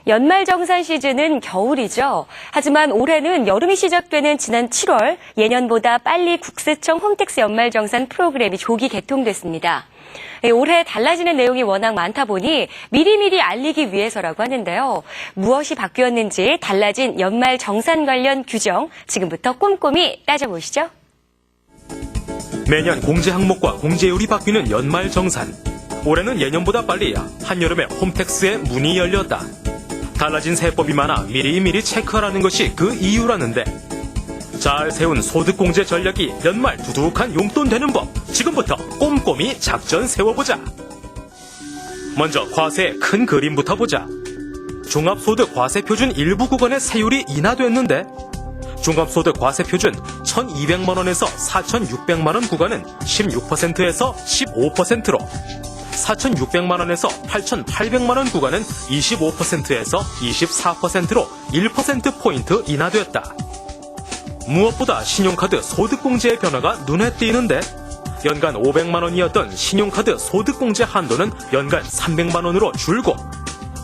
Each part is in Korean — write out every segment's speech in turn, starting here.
연말정산 시즌은 겨울이죠. 하지만 올해는 여름이 시작되는 지난 7월 예년보다 빨리 국세청 홈택스 연말정산 프로그램이 조기 개통됐습니다. 올해 달라지는 내용이 워낙 많다 보니 미리미리 알리기 위해서라고 하는데요. 무엇이 바뀌었는지 달라진 연말정산 관련 규정 지금부터 꼼꼼히 따져보시죠. 매년 공제 항목과 공제율이 바뀌는 연말정산. 올해는 예년보다 빨리 한여름에 홈택스에 문이 열렸다. 달라진 세법이 많아 미리미리 체크하라는 것이 그 이유라는데, 잘 세운 소득공제 전략이 연말 두둑한 용돈 되는 법, 지금부터 꼼꼼히 작전 세워보자. 먼저 과세의 큰 그림부터 보자. 종합소득 과세표준 일부 구간의 세율이 인하됐는데, 종합소득 과세표준 1,200만 원에서 4,600만 원 구간은 16%에서 15%로, 4,600만 원에서 8,800만 원 구간은 25%에서 24%로 1%포인트 인하됐다. 무엇보다 신용카드 소득공제의 변화가 눈에 띄는데, 연간 500만 원이었던 신용카드 소득공제 한도는 연간 300만 원으로 줄고,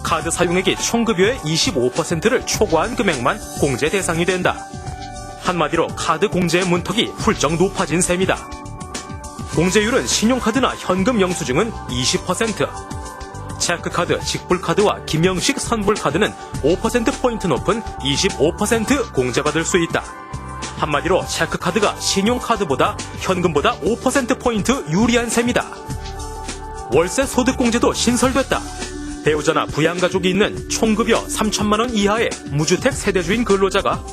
카드 사용액이 총급여의 25%를 초과한 금액만 공제 대상이 된다. 한마디로 카드 공제의 문턱이 훌쩍 높아진 셈이다. 공제율은 신용카드나 현금 영수증은 20%, 체크카드, 직불카드와 김영식 선불카드는 5%포인트 높은 25% 공제받을 수 있다. 한마디로 체크카드가 신용카드보다 현금보다 5%포인트 유리한 셈이다. 월세 소득공제도 신설됐다. 배우자나 부양가족이 있는 총급여 3천만 원 이하의 무주택 세대주인 근로자가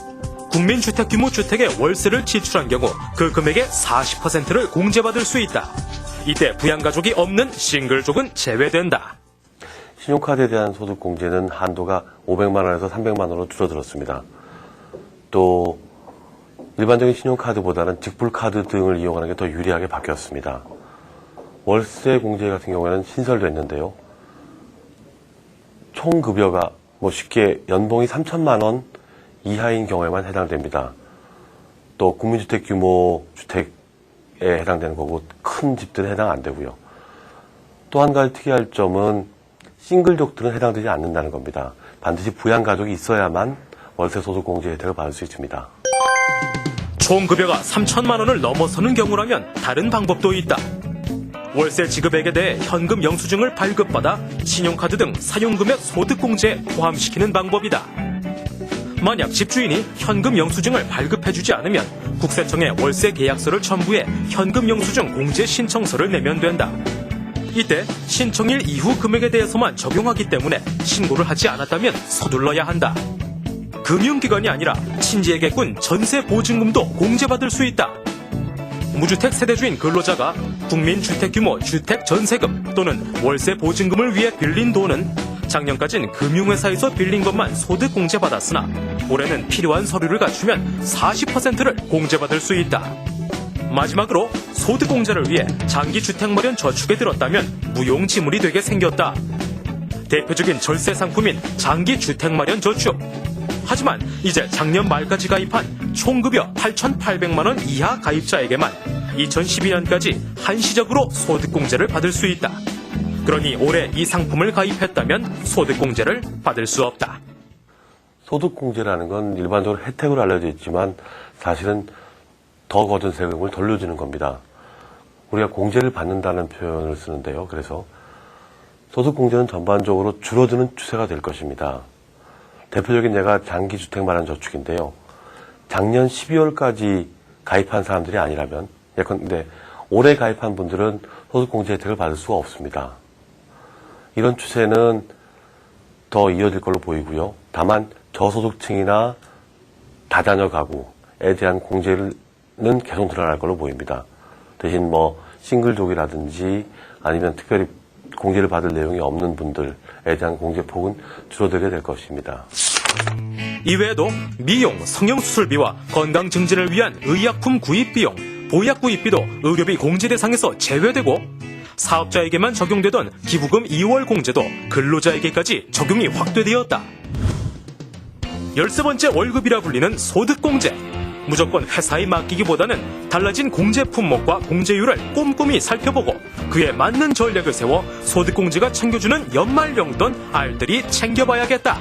국민주택 규모 주택에 월세를 지출한 경우 그 금액의 40%를 공제받을 수 있다. 이때 부양가족이 없는 싱글족은 제외된다. 신용카드에 대한 소득공제는 한도가 500만 원에서 300만 원으로 줄어들었습니다. 또 일반적인 신용카드보다는 직불카드 등을 이용하는 게 더 유리하게 바뀌었습니다. 월세 공제 같은 경우에는 신설됐는데요. 총급여가 쉽게 연봉이 3천만 원 이하인 경우에만 해당됩니다. 또 국민주택 규모 주택에 해당되는 거고, 큰 집들은 해당 안 되고요. 또 한 가지 특이할 점은 싱글족들은 해당되지 않는다는 겁니다. 반드시 부양가족이 있어야만 월세 소득공제 혜택을 받을 수 있습니다. 총급여가 3천만 원을 넘어서는 경우라면 다른 방법도 있다. 월세 지급액에 대해 현금 영수증을 발급받아 신용카드 등 사용금액 소득공제에 포함시키는 방법이다. 만약 집주인이 현금 영수증을 발급해주지 않으면 국세청에 월세 계약서를 첨부해 현금 영수증 공제 신청서를 내면 된다. 이때 신청일 이후 금액에 대해서만 적용하기 때문에 신고를 하지 않았다면 서둘러야 한다. 금융기관이 아니라 친지에게꾼 전세보증금도 공제받을 수 있다. 무주택 세대주인 근로자가 국민주택규모 주택전세금 또는 월세보증금을 위해 빌린 돈은 작년까진 금융회사에서 빌린 것만 소득공제받았으나 올해는 필요한 서류를 갖추면 40%를 공제받을 수 있다. 마지막으로 소득공제를 위해 장기주택마련 저축에 들었다면 무용지물이 되게 생겼다. 대표적인 절세 상품인 장기주택마련 저축. 하지만 이제 작년 말까지 가입한 총급여 8,800만 원 이하 가입자에게만 2012년까지 한시적으로 소득공제를 받을 수 있다. 그러니 올해 이 상품을 가입했다면 소득공제를 받을 수 없다. 소득공제라는 건 일반적으로 혜택으로 알려져 있지만 사실은 더 거둔 세금을 돌려주는 겁니다. 우리가 공제를 받는다는 표현을 쓰는데요. 그래서 소득공제는 전반적으로 줄어드는 추세가 될 것입니다. 대표적인 예가 장기주택마련저축인데요. 작년 12월까지 가입한 사람들이 아니라면, 예컨대 올해 가입한 분들은 소득공제 혜택을 받을 수가 없습니다. 이런 추세는 더 이어질 걸로 보이고요. 다만 저소득층이나 다자녀 가구에 대한 공제는 계속 늘어날 걸로 보입니다. 대신 싱글족이라든지 아니면 특별히 공제를 받을 내용이 없는 분들에 대한 공제폭은 줄어들게 될 것입니다. 이외에도 미용, 성형수술비와 건강증진을 위한 의약품 구입비용, 보약 구입비도 의료비 공제 대상에서 제외되고, 사업자에게만 적용되던 기부금 2월 공제도 근로자에게까지 적용이 확대되었다. 13번째 월급이라 불리는 소득공제. 무조건 회사에 맡기기보다는 달라진 공제 품목과 공제율을 꼼꼼히 살펴보고 그에 맞는 전략을 세워 소득공제가 챙겨주는 연말 용돈 알뜰히 챙겨봐야겠다.